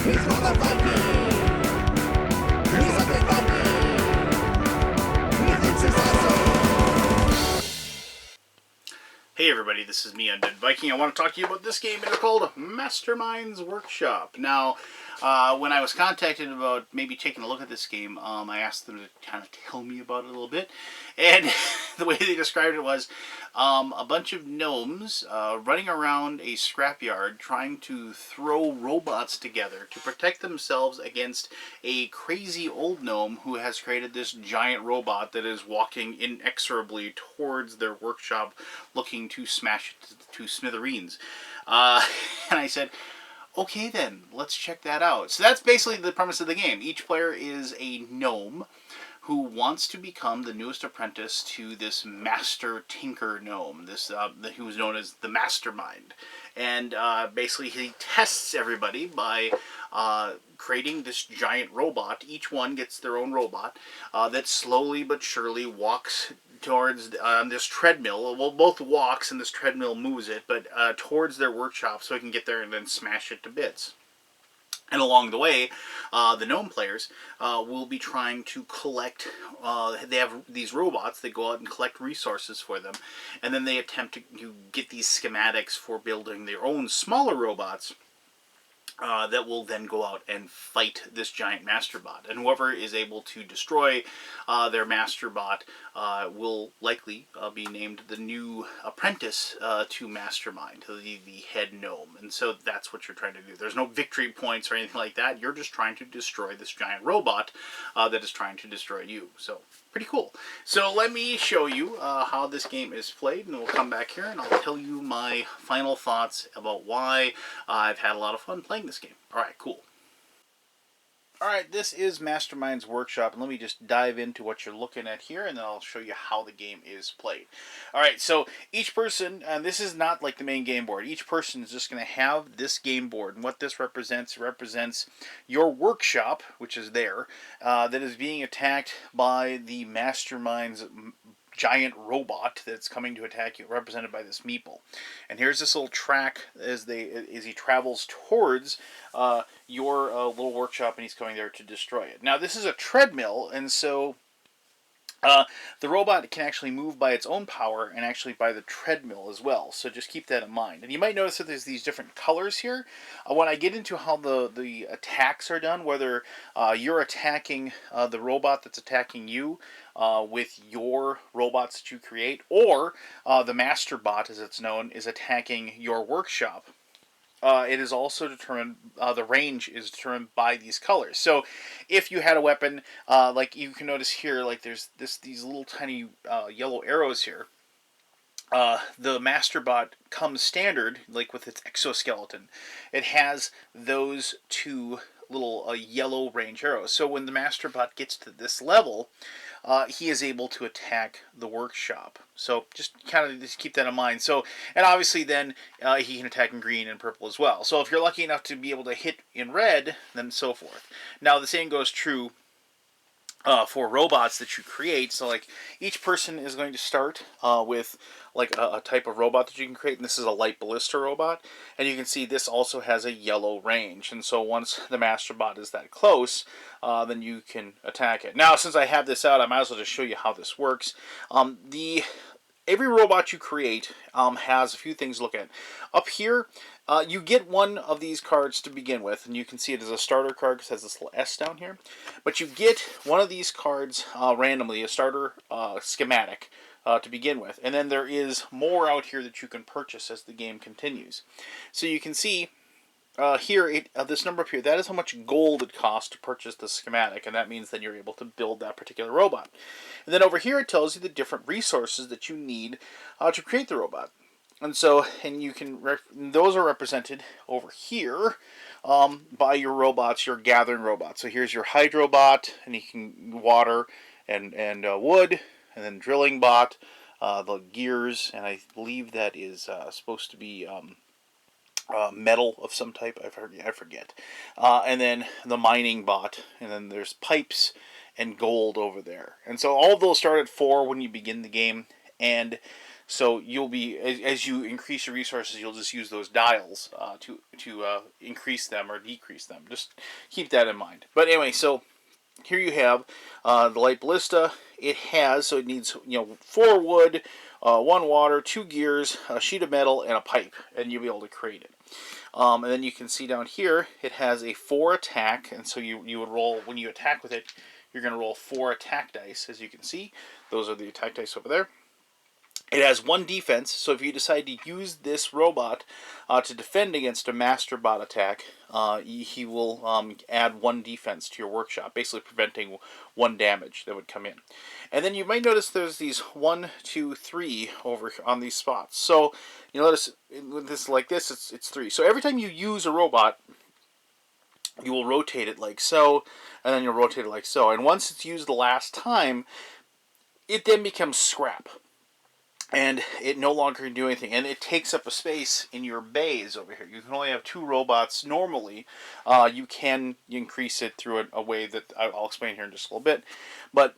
Hey everybody, this is me, Undead Viking. I want to talk to you about this game. It is called Mastermind's Workshop. Now, when I was contacted about maybe taking a look at this game, I asked them to kind of tell me about it a little bit. And the way they described it was a bunch of gnomes running around a scrapyard trying to throw robots together to protect themselves against a crazy old gnome who has created this giant robot that is walking inexorably towards their workshop looking to smash it to smithereens. And I said, okay then, let's check that out. So that's basically the premise of the game. Each player is a gnome who wants to become the newest apprentice to this master tinker gnome, this who is known as the Mastermind. And basically he tests everybody by creating this giant robot. Each one gets their own robot that slowly but surely walks towards this treadmill. Well, both walks and this treadmill moves it, but towards their workshop so it can get there and then smash it to bits. And along the way, the gnome players will be trying to collect, they have these robots, they go out and collect resources for them, and then they attempt to get these schematics for building their own smaller robots that will then go out and fight this giant masterbot. And whoever is able to destroy their masterbot will likely be named the new apprentice to Mastermind, the head gnome. And so that's what you're trying to do. There's no victory points or anything like that. You're just trying to destroy this giant robot that is trying to destroy you. So pretty cool. So let me show you how this game is played, and we'll come back here and I'll tell you my final thoughts about why I've had a lot of fun playing this game. Alright, cool. Alright, this is Mastermind's Workshop, and let me just dive into what you're looking at here, and then I'll show you how the game is played. Alright, so each person, and this is not like the main game board, each person is just going to have this game board, and what this represents your workshop, which is there, that is being attacked by the Mastermind's giant robot that's coming to attack you, represented by this meeple. And here's this little track as he travels towards your little workshop, and he's going there to destroy it. Now this is a treadmill, and so the robot can actually move by its own power and actually by the treadmill as well. So just keep that in mind. And you might notice that there's these different colors here. When I get into how the attacks are done, whether you're attacking the robot that's attacking you with your robots that you create, or the master bot, as it's known, is attacking your workshop. It is also determined, the range is determined by these colors. So if you had a weapon, like you can notice here, like there's these little tiny yellow arrows here. The Masterbot comes standard, like with its exoskeleton. It has those two little yellow range arrows. So when the Masterbot gets to this level, he is able to attack the workshop. So just kind of just keep that in mind. So, and obviously then he can attack in green and purple as well. So if you're lucky enough to be able to hit in red, then so forth. Now the same goes true for robots that you create. So like each person is going to start with like a type of robot that you can create, and this is a light ballista robot, and you can see this also has a yellow range, and so once the Masterbot is that close, then you can attack it. Now since I have this out, I might as well just show you how this works. Every robot you create has a few things to look at. Up here, you get one of these cards to begin with, and you can see it as a starter card because it has this little S down here. But you get one of these cards randomly, a starter schematic to begin with. And then there is more out here that you can purchase as the game continues. So you can see here, this number up here, that is how much gold it costs to purchase the schematic, and that means then you're able to build that particular robot. And then over here it tells you the different resources that you need to create the robot. And so, and you can, those are represented over here by your robots, your gathering robots. So here's your hydrobot, and you can water and wood, and then drilling bot, the gears, and I believe that is supposed to be metal of some type, I forget. And then the mining bot, and then there's pipes and gold over there. And so all of those start at 4 when you begin the game, and So you'll be, as you increase your resources, you'll just use those dials to increase them or decrease them. Just keep that in mind. But anyway, so here you have the light ballista. It has, so it needs 4 wood, 1 water, 2 gears, a sheet of metal, and a pipe, and you'll be able to create it. And then you can see down here it has a 4 attack, and so you would roll when you attack with it. You're going to roll 4 attack dice, as you can see. Those are the attack dice over there. It has 1 defense, so if you decide to use this robot to defend against a master bot attack, he will add 1 defense to your workshop, basically preventing 1 damage that would come in. And then you might notice there's these 1, 2, 3 over on these spots. So you notice with this like this, it's 3. So every time you use a robot, you will rotate it like so, and then you'll rotate it like so. And once it's used the last time, it then becomes scrap. And it no longer can do anything. And it takes up a space in your bays over here. You can only have 2 robots normally. You can increase it through a way that I'll explain here in just a little bit. But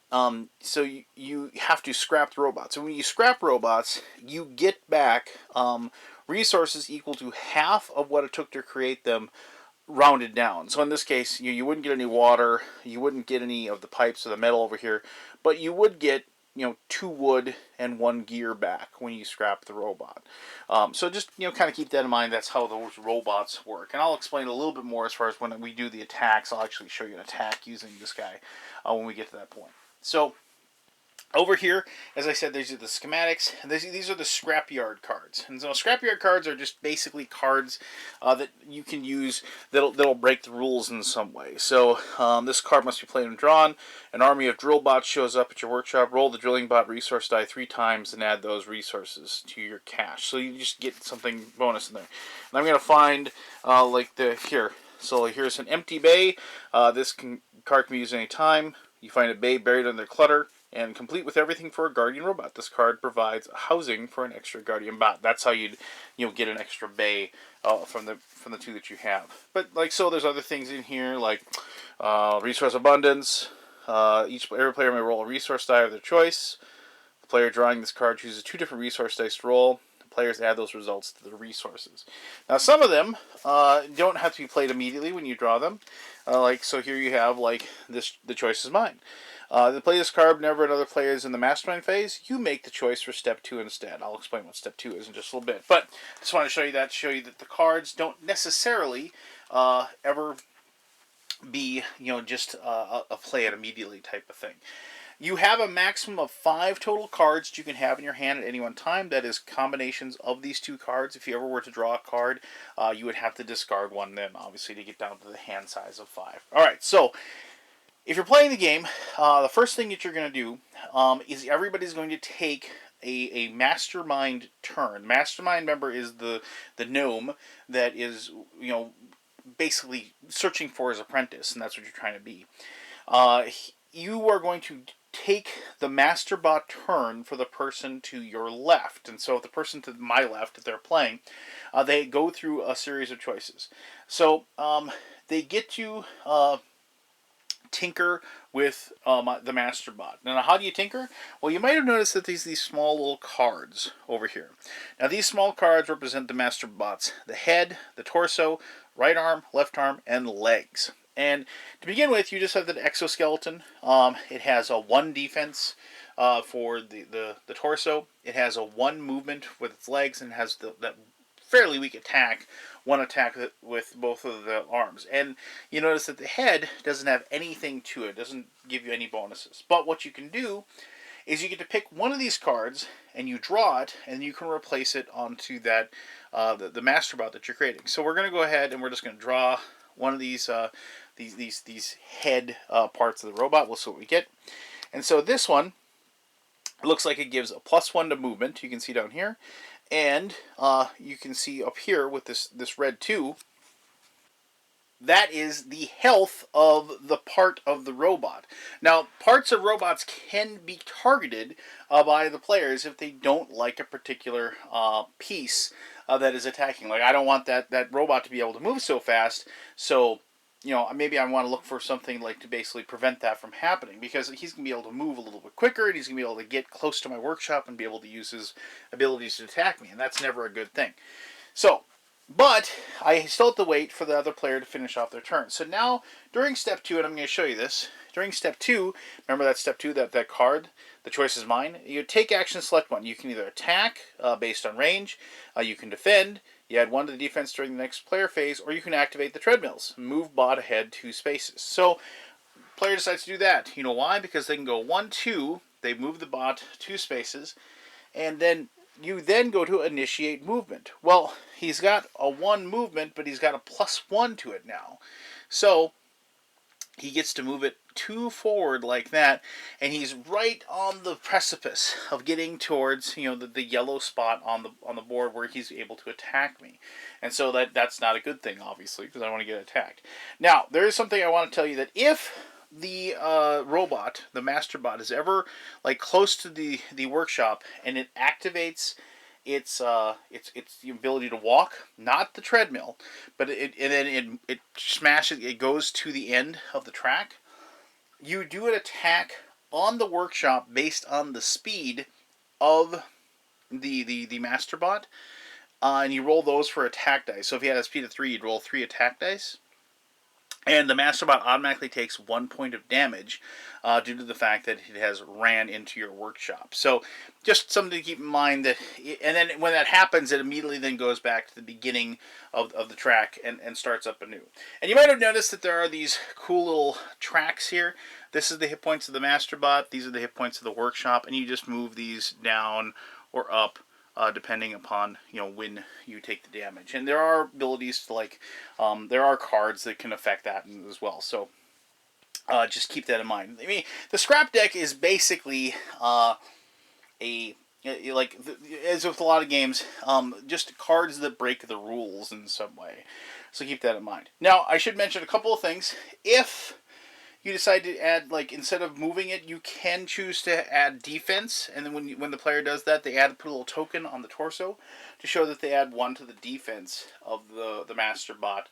so you have to scrap the robots. And when you scrap robots, you get back resources equal to half of what it took to create them, rounded down. So in this case, you wouldn't get any water. You wouldn't get any of the pipes or the metal over here. But you would get 2 wood and 1 gear back when you scrap the robot. So just, kind of keep that in mind. That's how those robots work. And I'll explain a little bit more as far as when we do the attacks. I'll actually show you an attack using this guy when we get to that point. So over here, as I said, these are the schematics. These are the scrapyard cards. And so scrapyard cards are just basically cards that you can use that'll break the rules in some way. So this card must be played and drawn. An army of drill bots shows up at your workshop. Roll the drilling bot resource die 3 times and add those resources to your cache. So you just get something bonus in there. And I'm going to find here. So here's an empty bay. This card can be used any time. You find a bay buried under clutter and complete with everything for a guardian robot. This card provides housing for an extra guardian bot. That's how you'd get an extra bay from the 2 that you have. But so, there's other things in here like resource abundance. Every player may roll a resource die of their choice. The player drawing this card chooses 2 different resource dice to roll. The players add those results to the resources. Now some of them don't have to be played immediately when you draw them. So here you have this. The choice is mine. To play this card whenever another player is in the mastermind phase, you make the choice for step 2 instead. I'll explain what step 2 is in just a little bit. But I just want to show you that the cards don't necessarily ever be just a play it immediately type of thing. You have a maximum of 5 total cards that you can have in your hand at any one time. That is combinations of these 2 cards. If you ever were to draw a card, you would have to discard one then, obviously, to get down to the hand size of 5. Alright, so if you're playing the game, the first thing that you're going to do is everybody's going to take a mastermind turn. Mastermind member is the gnome that is, basically searching for his apprentice, and that's what you're trying to be. You are going to take the masterbot turn for the person to your left. And so if the person to my left, if they're playing, they go through a series of choices. So they get to tinker with the masterbot. Now, how do you tinker? Well, you might have noticed that these small little cards over here. Now, these small cards represent the masterbot's the head, the torso, right arm, left arm, and legs. And to begin with, you just have the exoskeleton. It has a 1 defense for the torso. It has a 1 movement with its legs, and has that fairly weak attack, 1 attack with both of the arms. And you notice that the head doesn't have anything to it. It doesn't give you any bonuses. But what you can do is you get to pick one of these cards, and you draw it, and you can replace it onto that the masterbot that you're creating. So we're going to go ahead, and we're just going to draw one of these head parts of the robot. We'll see what we get. And so this one looks like it gives a +1 to movement. You can see down here. And you can see up here with this red 2, that is the health of the part of the robot. Now, parts of robots can be targeted by the players if they don't like a particular piece that is attacking. Like, I don't want that robot to be able to move so fast, so maybe I want to look for something like to basically prevent that from happening, because he's going to be able to move a little bit quicker, and he's going to be able to get close to my workshop and be able to use his abilities to attack me, and that's never a good thing. So, but I still have to wait for the other player to finish off their turn. So now, during step 2, and I'm going to show you this, during step 2, remember that step 2, that card, the choice is mine, you take action, select one. You can either attack based on range, you can defend, you add 1 to the defense during the next player phase, or you can activate the treadmills, move bot ahead 2 spaces. So, player decides to do that. You know why? Because they can go 1, 2, they move the bot 2 spaces, and then you then go to initiate movement. Well, he's got a 1 movement, but he's got a +1 to it now. So he gets to move it 2 forward like that, and he's right on the precipice of getting towards the yellow spot on the board where he's able to attack me. And so that's not a good thing, obviously, because I want to get attacked. Now, there is something I want to tell you, that if the robot, the master bot, is ever close to the workshop and it activates its the ability to walk, not the treadmill, but it smashes, it goes to the end of the track, you do an attack on the workshop based on the speed of the master bot, and you roll those for attack dice. So if you had a speed of 3, you'd roll 3 attack dice. And the Masterbot automatically takes 1 point of damage due to the fact that it has ran into your workshop. So just something to keep in mind, and then when that happens, it immediately then goes back to the beginning of the track and starts up anew. And you might have noticed that there are these cool little tracks here. This is the hit points of the Masterbot. These are the hit points of the workshop, and you just move these down or up, depending upon when you take the damage. And there are abilities to there are cards that can affect that as well. So just keep that in mind. I mean, the scrap deck is basically as with a lot of games, just cards that break the rules in some way. So keep that in mind. Now, I should mention a couple of things. If you decide to add, instead of moving it, you can choose to add defense, and then when the player does that, they put a little token on the torso to show that they add 1 to the defense of the master bot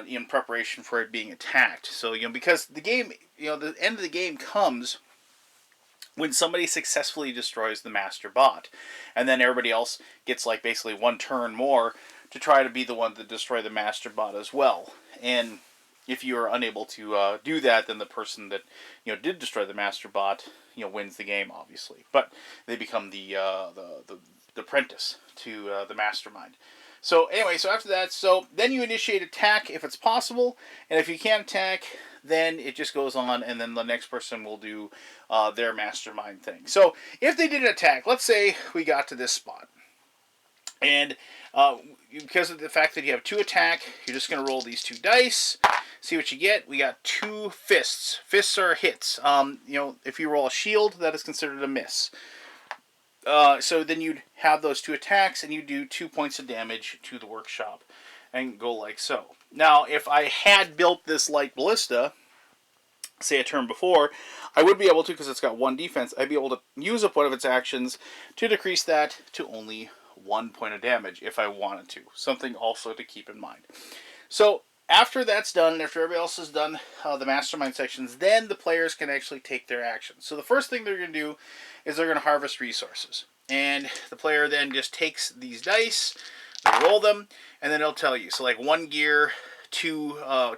in preparation for it being attacked. So because the game, the end of the game comes when somebody successfully destroys the master bot, and then everybody else gets basically 1 turn more to try to be the one to destroy the master bot as well. And if you are unable to do that, then the person that did destroy the master bot wins the game, obviously. But they become the apprentice to the mastermind. So anyway, so after that, then you initiate attack if it's possible, and if you can't attack, then it just goes on, and then the next person will do their mastermind thing. So if they did an attack, let's say we got to this spot, and because of the fact that you have 2 attack, you're just going to roll these 2 dice, see what you get. We got 2 fists. Fists are hits. If you roll a shield, that is considered a miss. So then you'd have those 2 attacks, and you do 2 points of damage to the workshop, and go like so. Now, if I had built this light ballista, say a turn before, I would be able to, because it's got 1 defense, I'd be able to use up one of its actions to decrease that to only 1 point of damage if I wanted to. Something also to keep in mind. So after that's done, and after everybody else has done the mastermind sections, then the players can actually take their actions. So the first thing they're going to do is they're going to harvest resources. And the player then just takes these dice, they roll them, and then it'll tell you. So 1 gear, 2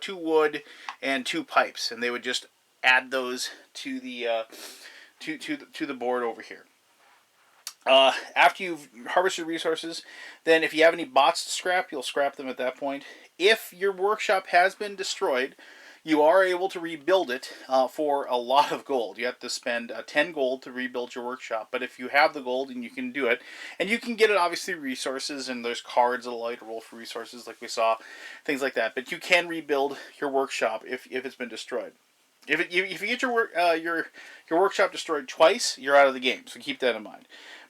wood, and 2 pipes. And they would just add those to the to the board over here. After you've harvested resources, then if you have any bots to scrap, you'll scrap them at that point. If your workshop has been destroyed, you are able to rebuild it for a lot of gold. You have to spend 10 gold to rebuild your workshop, but if you have the gold, and you can do it, and you can get it obviously resources, and there's cards that allow you to roll for resources like we saw, things like that, but you can rebuild your workshop if it's been destroyed. If you get your workshop destroyed twice, you're out of the game, so keep that in mind.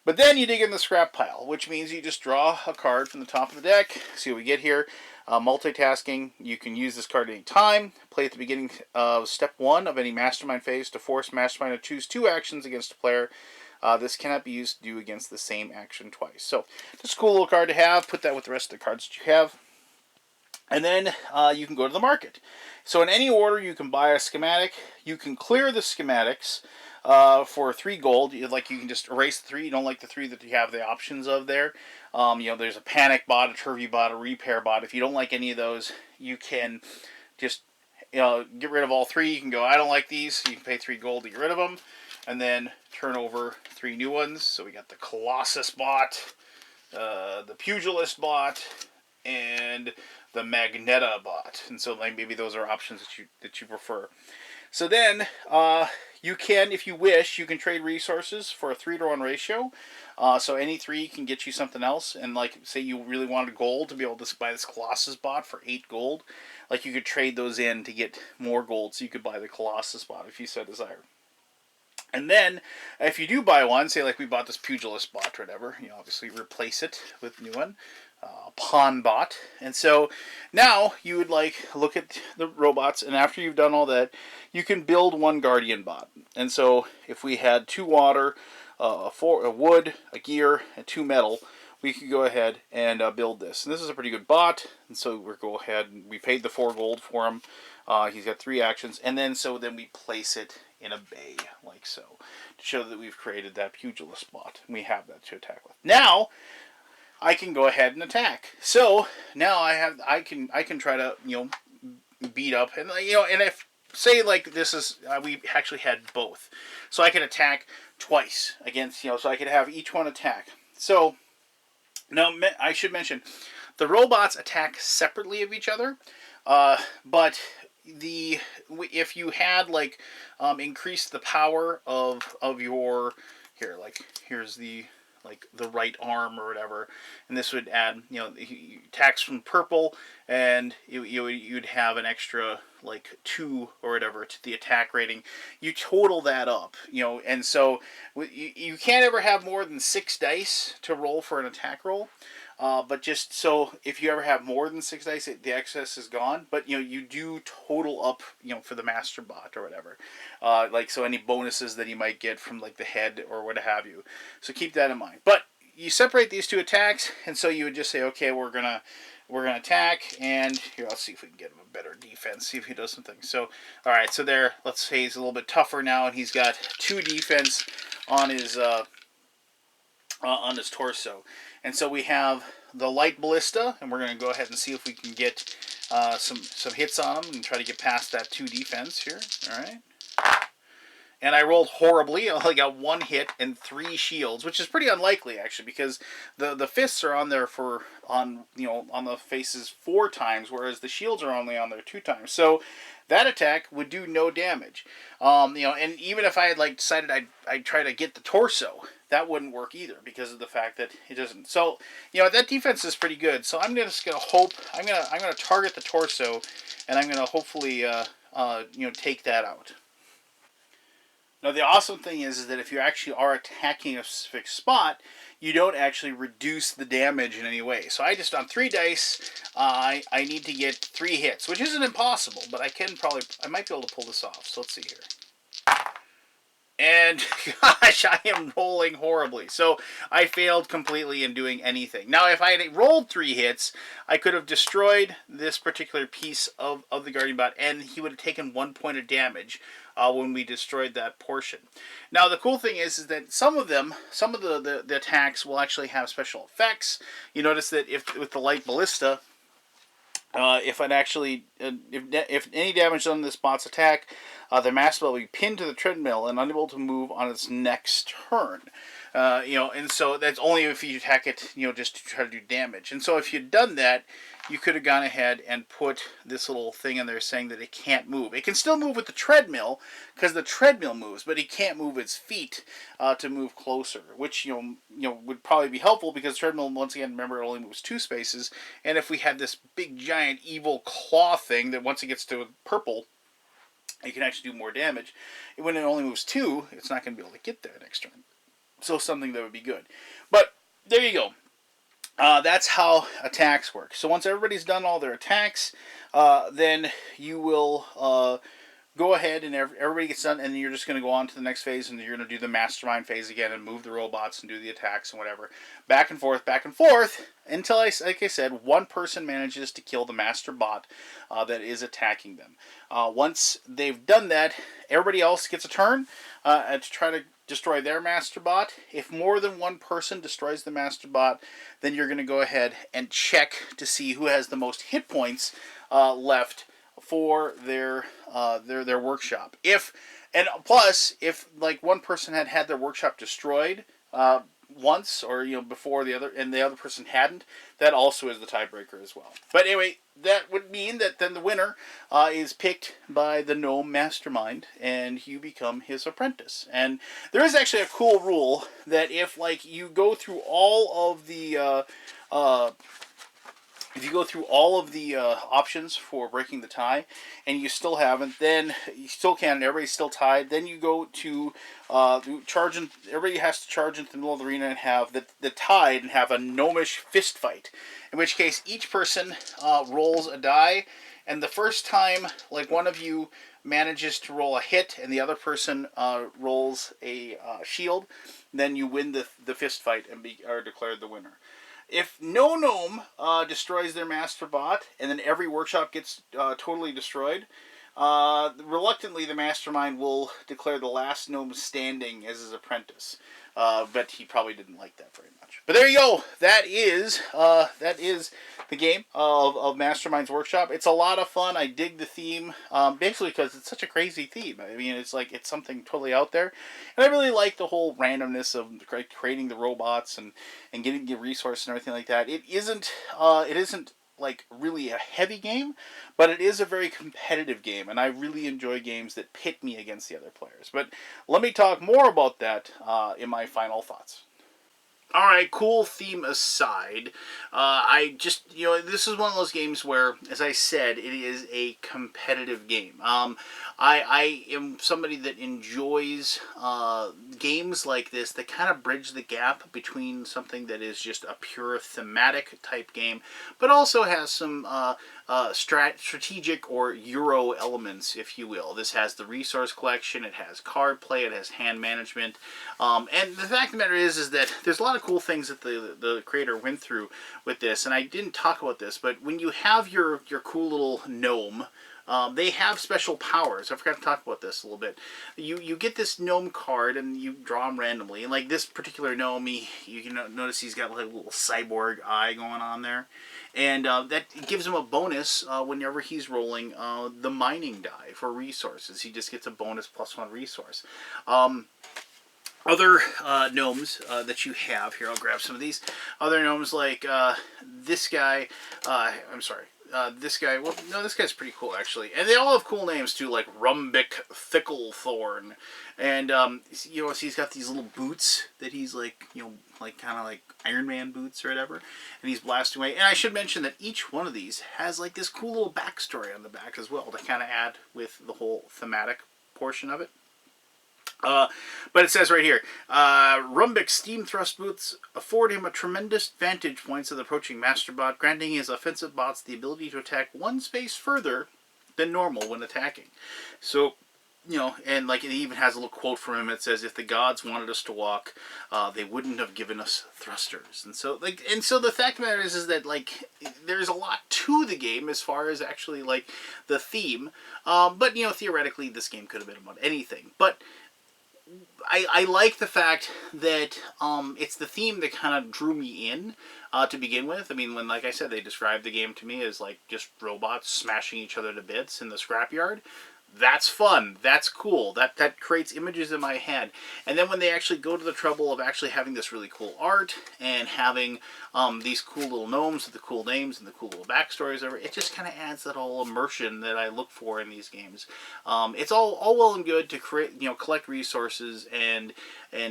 But then you dig in the scrap pile, which means you just draw a card from the top of the deck. See what we get here. Multitasking, you can use this card at any time. Play at the beginning of step 1 of any mastermind phase to force mastermind to choose 2 actions against a player. This cannot be used to do against the same action twice. So, just a cool little card to have. Put that with the rest of the cards that you have. And then you can go to the market. So in any order, you can buy a schematic. You can clear the schematics for 3 gold. Like, you can just erase the 3. You don't like the 3 that you have the options of there. There's a panic bot, a turvy bot, a repair bot. If you don't like any of those, you can just get rid of all 3. You can go, I don't like these. You can pay 3 gold to get rid of them. And then turn over 3 new ones. So we got the Colossus bot, the Pugilist bot, and the Magneta bot. And so like maybe those are options that you prefer. So then you can, if you wish, you can trade resources for a 3-to-1 ratio. So any 3 can get you something else. And like, say you really wanted gold to be able to buy this Colossus bot for 8 gold. Like, you could trade those in to get more gold, so you could buy the Colossus bot if you so desire. And then, if you do buy one, say like we bought this Pugilist bot or whatever, obviously replace it with a new one, pawn bot. And so now you would look at the robots, and after you've done all that, you can build 1 guardian bot. And so if we had 2 water, a wood, a gear, and 2 metal, we could go ahead and build this. And this is a pretty good bot. And so we'll go ahead and we paid the 4 gold for him. He's got 3 actions, and then we place it in a bay, like so, to show that we've created that Pugilist bot. And we have that to attack with. Now, I can go ahead and attack. So now I can try to beat up, and and if say like this is we actually had both, so I can attack twice against so I could have each one attack. So now I should mention the robots attack separately of each other, but if you had increased the power of your here's the right arm or whatever, and this would add attacks from purple, and you'd have an extra 2 or whatever to the attack rating. You total that up, and so you can't ever have more than 6 dice to roll for an attack roll. But just so if you ever have more than 6 dice, the excess is gone. But you do total up for the master bot or whatever. So any bonuses that you might get from the head or what have you. So keep that in mind. But you separate these 2 attacks, and so you would just say, okay, we're gonna attack, and here, let's see if we can get him a better defense. See if he does something. So all right, so there, let's say he's a little bit tougher now, and he's got 2 defense on his torso. And so we have the light ballista, and we're going to go ahead and see if we can get some hits on him and try to get past that 2 defense here. All right. And I rolled horribly. I only got 1 hit and 3 shields, which is pretty unlikely actually, because the fists are on there on the faces 4 times, whereas the shields are only on there 2 times. So that attack would do no damage. And even if I had decided I'd try to get the torso, that wouldn't work either because of the fact that it doesn't. So that defense is pretty good. So I'm just gonna hope I'm gonna target the torso, and I'm gonna hopefully take that out. Now the awesome thing is that if you actually are attacking a specific spot, you don't actually reduce the damage in any way. So I just, on 3 dice, I need to get 3 hits, which isn't impossible, but I might be able to pull this off. So let's see here. And gosh, I am rolling horribly. So I failed completely in doing anything. Now, if I had rolled 3 hits, I could have destroyed this particular piece of the Guardian Bot, and he would have taken 1 point of damage when we destroyed that portion. Now, the cool thing is that some of the attacks will actually have special effects. You notice that with the light ballista, if any damage done to this bot's attack, the master will be pinned to the treadmill and unable to move on its next turn. And so that's only if you attack it, just to try to do damage. And so if you'd done that, you could have gone ahead and put this little thing in there saying that it can't move. It can still move with the treadmill because the treadmill moves, but it can't move its feet to move closer, which would probably be helpful because the treadmill, once again, remember, it only moves 2 spaces. And if we had this big giant evil claw thing that once it gets to purple, it can actually do more damage. When it only moves 2, it's not going to be able to get there next turn. So something that would be good. But there you go. That's how attacks work. So once everybody's done all their attacks, then you will go ahead and everybody gets done, and you're just going to go on to the next phase, and you're going to do the mastermind phase again and move the robots and do the attacks and whatever. Back and forth, until, like I said, one person manages to kill the master bot that is attacking them. Once they've done that, everybody else gets a turn to try to destroy their master bot. If more than one person destroys the master bot, then you're going to go ahead and check to see who has the most hit points left for their workshop. If like one person had their workshop destroyed once, or before the other, and the other person hadn't, that also is the tiebreaker as well. But anyway, that would mean that then the winner is picked by the gnome mastermind, and you become his apprentice. And there is actually a cool rule that if you go through all of the options for breaking the tie, and you still haven't, then you still can, and everybody's still tied, then you go to charge in. Everybody has to charge into the middle of the arena and have the tied and have a gnomish fist fight. In which case, each person rolls a die, and the first time, one of you manages to roll a hit and the other person rolls a shield, then you win the fist fight and are declared the winner. If no gnome destroys their master bot, and then every workshop gets totally destroyed, reluctantly the mastermind will declare the last gnome standing as his apprentice. But he probably didn't like that very much. But there you go. That is the game of Mastermind's Workshop. It's a lot of fun. I dig the theme, basically because it's such a crazy theme. I mean, it's something totally out there. And I really like the whole randomness of creating the robots and getting the resource and everything like that. It isn't really a heavy game, but it is a very competitive game, and I really enjoy games that pit me against the other players. But let me talk more about that in my final thoughts. Alright, cool theme aside, I just, this is one of those games where, as I said, it is a competitive game. I am somebody that enjoys games like this that kind of bridge the gap between something that is just a pure thematic type game, but also has some strategic or Euro elements, if you will. This has the resource collection, it has card play, it has hand management, and the fact of the matter is that there's a lot of cool things that the creator went through with this, and I didn't talk about this, but when you have your cool little gnome, they have special powers. I forgot to talk about this a little bit. You get this gnome card and you draw them randomly. And like this particular gnome, you can notice he's got like a little cyborg eye going on there. And that gives him a bonus whenever he's rolling the mining die for resources. He just gets a bonus +1 resource. Other gnomes that you have here, I'll grab some of these. Other gnomes like this guy, this guy, well, no, this guy's pretty cool, actually. And they all have cool names, too, like Rumbic Thicklethorn. And, he's got these little boots that he's, kind of like Iron Man boots or whatever. And he's blasting away. And I should mention that each one of these has, this cool little backstory on the back as well to kind of add with the whole thematic portion of it. But it says right here, Rumbic's steam thrust boots afford him a tremendous vantage points of the approaching Masterbot, granting his offensive bots the ability to attack one space further than normal when attacking. So, and it even has a little quote from him that says, "If the gods wanted us to walk, they wouldn't have given us thrusters." And so, the fact of the matter is that there's a lot to the game as far as actually the theme. But theoretically, this game could have been about anything. But I like the fact that it's the theme that kind of drew me in to begin with. I mean, when, like I said, they described the game to me as just robots smashing each other to bits in the scrapyard. That's fun. That's cool. That creates images in my head. And then when they actually go to the trouble of actually having this really cool art and having these cool little gnomes with the cool names and the cool little backstories, it just kind of adds that whole immersion that I look for in these games. It's all well and good to create, collect resources and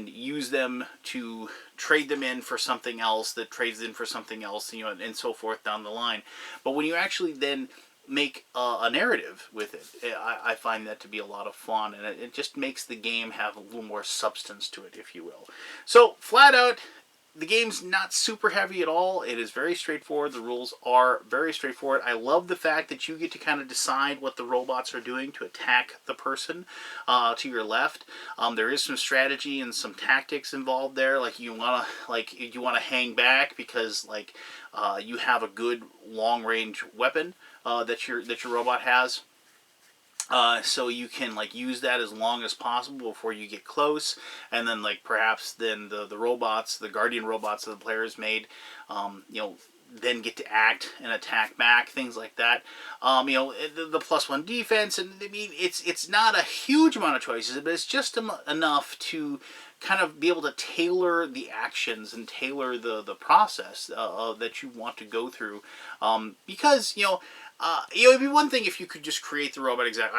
use them to trade them in for something else that trades in for something else, and so forth down the line. But when you actually then make a narrative with it, I find that to be a lot of fun, and it just makes the game have a little more substance to it, if you will. So, flat out, the game's not super heavy at all. It is very straightforward. The rules are very straightforward. I love the fact that you get to kind of decide what the robots are doing to attack the person to your left. There is some strategy and some tactics involved there. Like you want to hang back because you have a good long range weapon that your robot has. So you can use that as long as possible before you get close, and then perhaps then the robots, the guardian robots that the players made, then get to act and attack back, things like that. The +1 defense, and I mean it's not a huge amount of choices, but it's just enough to kind of be able to tailor the actions and tailor the process that you want to go through, because it'd be one thing if you could just create the robot exactly.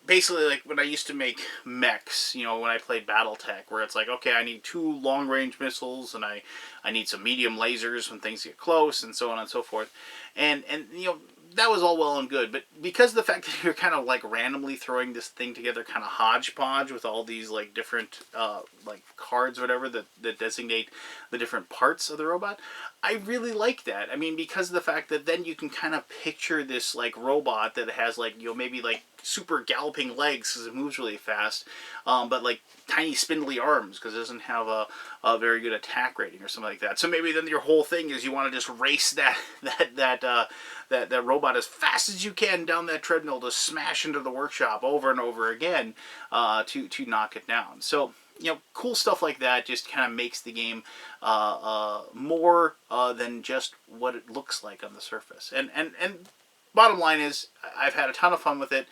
Basically when I used to make mechs, when I played BattleTech, where it's okay, I need 2 long-range missiles, and I need some medium lasers when things get close, and so on and so forth, and that was all well and good, but because of the fact that you're kind of randomly throwing this thing together, kind of hodgepodge with all these different cards or whatever that designate the different parts of the robot, I really like that. I mean, because of the fact that then you can kind of picture this robot that has maybe super galloping legs because it moves really fast, but tiny spindly arms because it doesn't have a very good attack rating or something like that. So maybe then your whole thing is you want to just race that robot as fast as you can down that treadmill to smash into the workshop over and over again to knock it down. So cool stuff like that just kind of makes the game more than just what it looks like on the surface. And bottom line is, I've had a ton of fun with it,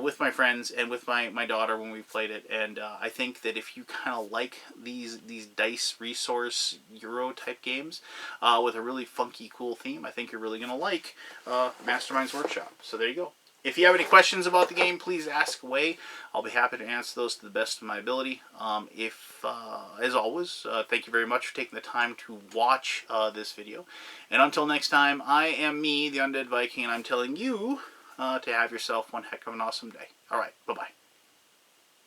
with my friends and with my daughter when we played it. And I think that if you kind of like these dice resource Euro type games with a really funky, cool theme, I think you're really going to like Mastermind's Workshop. So there you go. If you have any questions about the game, please ask away. I'll be happy to answer those to the best of my ability. As always, thank you very much for taking the time to watch this video. And until next time, I am me, the Undead Viking, and I'm telling you to have yourself one heck of an awesome day. All right, bye-bye.